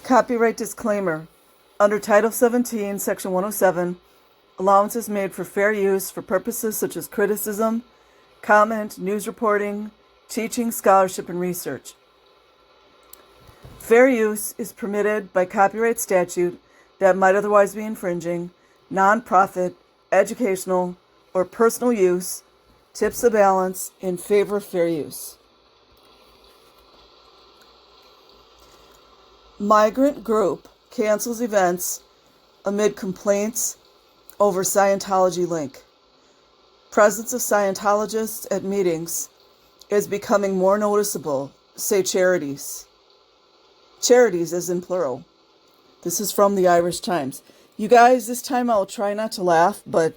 Copyright disclaimer. Under Title 17, Section 107, allowance is made for fair use for purposes such as criticism, comment, news reporting, teaching, scholarship, and research. Fair use is permitted by copyright statute that might otherwise be infringing. Non-profit, educational, or personal use tips the balance in favor of fair use. Migrant group cancels events amid complaints over Scientology link. Presence of Scientologists at meetings is becoming more noticeable, say charities. Charities as in plural. This is from the Irish Times. You guys, this time I'll try not to laugh, but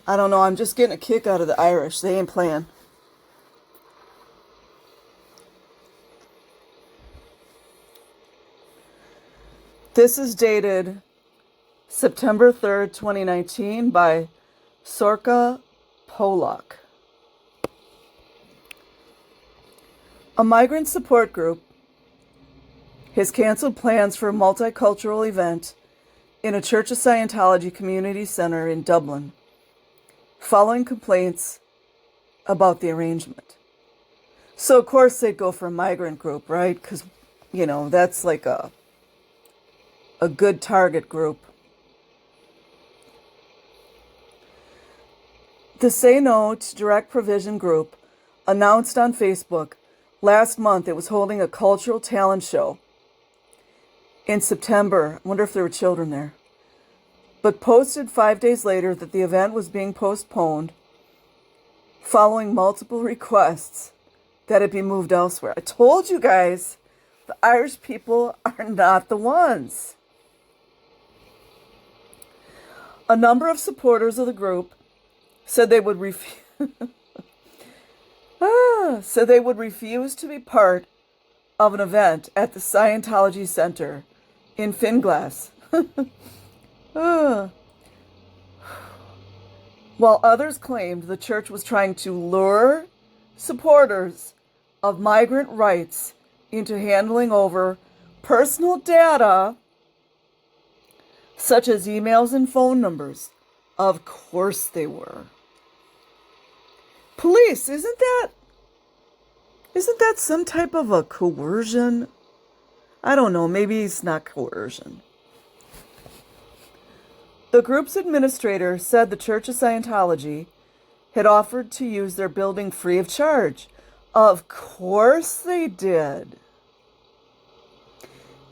I don't know, I'm just getting a kick out of the Irish. They ain't playing. This is dated September 3rd, 2019 by Sorka Polak. A migrant support group has canceled plans for a multicultural event in a Church of Scientology community center in Dublin, following complaints about the arrangement. So, of course, they'd go for a migrant group, right? Because, you know, that's like a good target group. The Say No to Direct Provision group announced on Facebook last month it was holding a cultural talent show in September. I wonder if there were children there. But posted 5 days later that the event was being postponed following multiple requests that it be moved elsewhere. I told you guys, the Irish people are not the ones. A number of supporters of the group said they would refuse to be part of an event at the Scientology Center in Finglas. While others claimed the church was trying to lure supporters of migrant rights into handing over personal data such as emails and phone numbers. Of course they were. Police, isn't that some type of a coercion? I don't know, maybe it's not coercion. The group's administrator said the Church of Scientology had offered to use their building free of charge. Of course they did.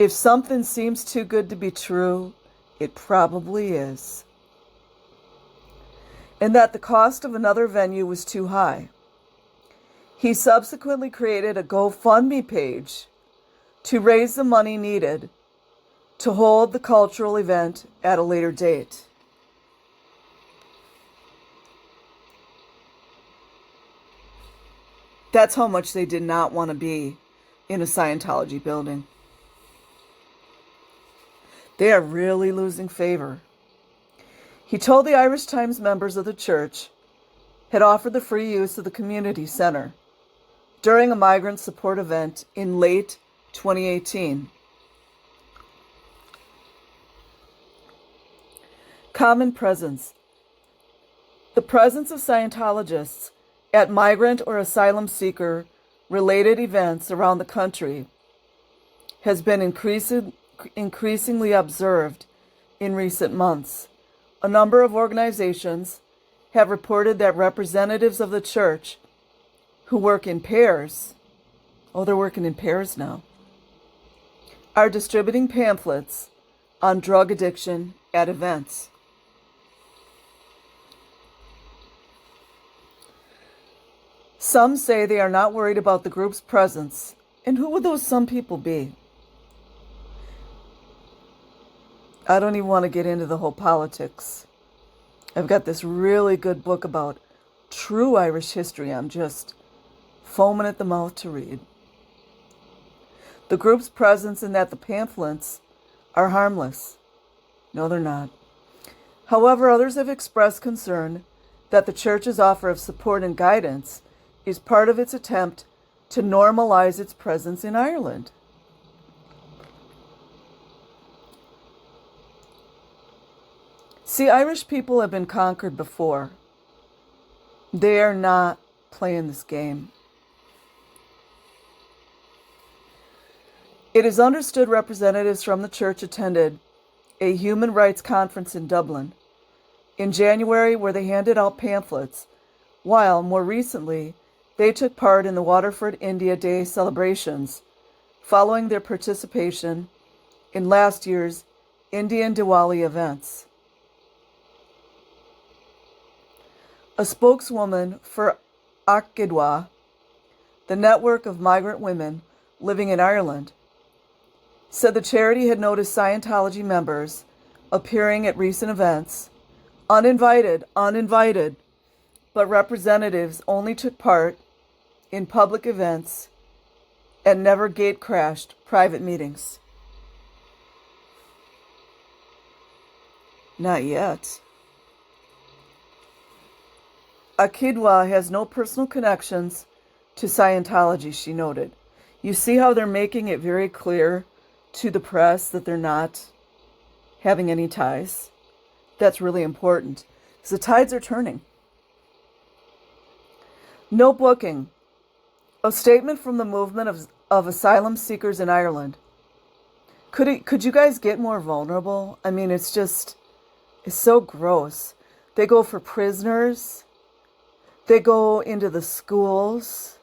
If something seems too good to be true, it probably is. And that the cost of another venue was too high. He subsequently created a GoFundMe page to raise the money needed to hold the cultural event at a later date. That's how much they did not want to be in a Scientology building. They are really losing favor. He told the Irish Times members of the church had offered the free use of the community center during a migrant support event in late 2018. Common presence. The presence of Scientologists at migrant or asylum seeker related events around the country has been increasingly observed in recent months. A number of organizations have reported that representatives of the church who work in pairs, they're working in pairs now, are distributing pamphlets on drug addiction at events. Some say they are not worried about the group's presence. And who would those some people be? I don't even want to get into the whole politics. I've got this really good book about true Irish history. I'm just foaming at the mouth to read. The group's presence in that the pamphlets are harmless. No, they're not. However, others have expressed concern that the church's offer of support and guidance is part of its attempt to normalize its presence in Ireland. See, Irish people have been conquered before. They are not playing this game. It is understood representatives from the church attended a human rights conference in Dublin in January where they handed out pamphlets, while more recently they took part in the Waterford India Day celebrations following their participation in last year's Indian Diwali events. A spokeswoman for Achidwa, the network of migrant women living in Ireland, said the charity had noticed Scientology members appearing at recent events, uninvited, but representatives only took part in public events and never gate-crashed private meetings. Not yet. Achidwa has no personal connections to Scientology, she noted. You see how they're making it very clear to the press that they're not having any ties? That's really important, because the tides are turning. No booking. A statement from the movement of asylum seekers in Ireland. Could you guys get more vulnerable? I mean, it's so gross. They go for prisoners. They go into the schools.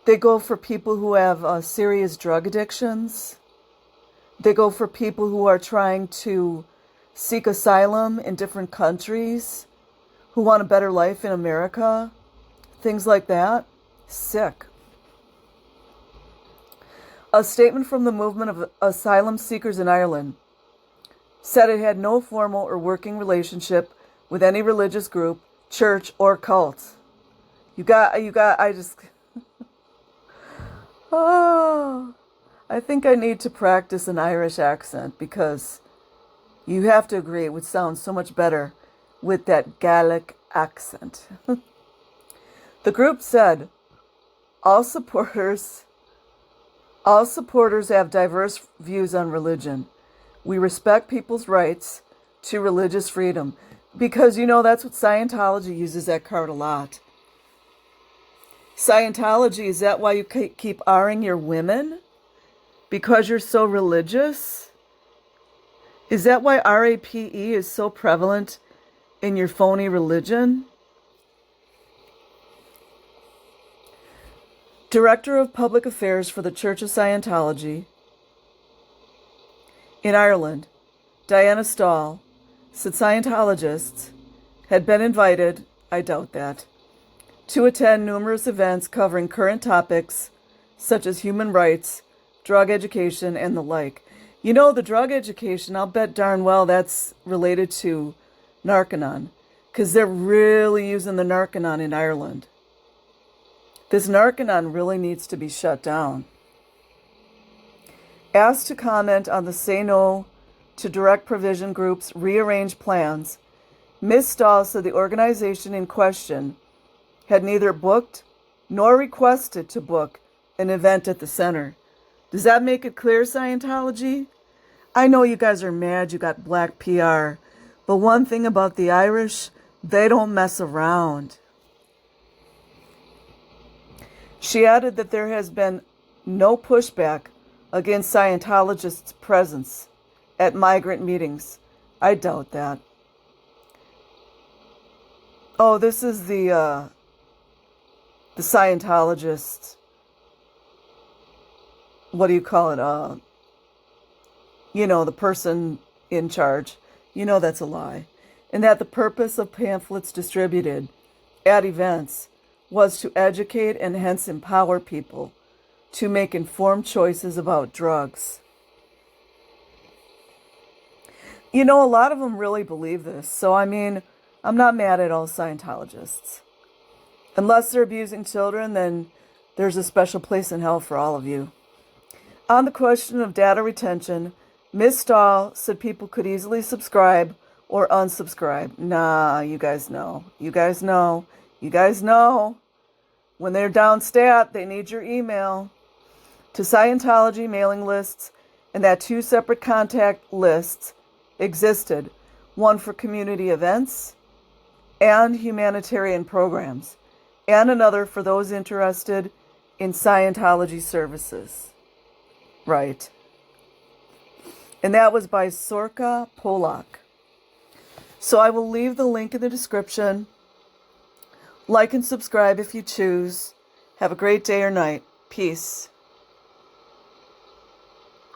They go for people who have serious drug addictions. They go for people who are trying to seek asylum in different countries, who want a better life in America, things like that. Sick. A statement from the movement of asylum seekers in Ireland said it had no formal or working relationship with any religious group, church, or cult. Oh, I think I need to practice an Irish accent because you have to agree it would sound so much better with that Gaelic accent. The group said, all supporters have diverse views on religion. We respect people's rights to religious freedom. Because, that's what Scientology uses that card a lot. Scientology, is that why you keep R-ing your women? Because you're so religious? Is that why RAPE is so prevalent in your phony religion? Director of Public Affairs for the Church of Scientology in Ireland, Diana Stahl, said Scientologists had been invited, I doubt that, to attend numerous events covering current topics such as human rights, drug education, and the like. The drug education, I'll bet darn well that's related to Narconon, because they're really using the Narconon in Ireland. This Narconon really needs to be shut down. Asked to comment on the Say No to Direct Provision Group's rearranged plans, Ms. Stahl said the organization in question had neither booked nor requested to book an event at the center. Does that make it clear, Scientology? I know you guys are mad you got black PR, but one thing about the Irish, they don't mess around. She added that there has been no pushback against Scientologists' presence at migrant meetings. I doubt that. Oh, this is the Scientologist, what do you call it? The person in charge. That's a lie. And that the purpose of pamphlets distributed at events was to educate and hence empower people to make informed choices about drugs. A lot of them really believe this. So, I'm not mad at all Scientologists. Unless they're abusing children, then there's a special place in hell for all of you. On the question of data retention, Ms. Stahl said people could easily subscribe or unsubscribe. Nah, you guys know. When they're down stat, they need your email to Scientology mailing lists, and that 2 separate contact lists existed. one for community events and humanitarian programs, and another for those interested in Scientology services. Right. And that was by Sorka Polak. So I will leave the link in the description. Like and subscribe if you choose. Have a great day or night. Peace.